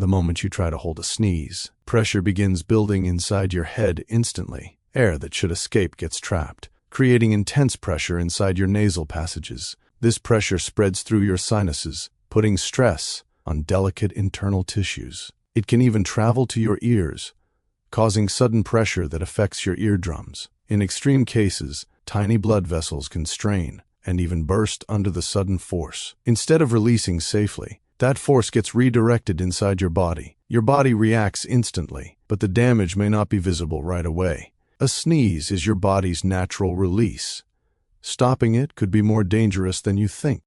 The moment you try to hold a sneeze, pressure begins building inside your head instantly. Air that should escape gets trapped, creating intense pressure inside your nasal passages. This pressure spreads through your sinuses, putting stress on delicate internal tissues. It can even travel to your ears, causing sudden pressure that affects your eardrums. In extreme cases, tiny blood vessels can strain and even burst under the sudden force. Instead of releasing safely, that force gets redirected inside your body. Your body reacts instantly, but the damage may not be visible right away. A sneeze is your body's natural release. Stopping it could be more dangerous than you think.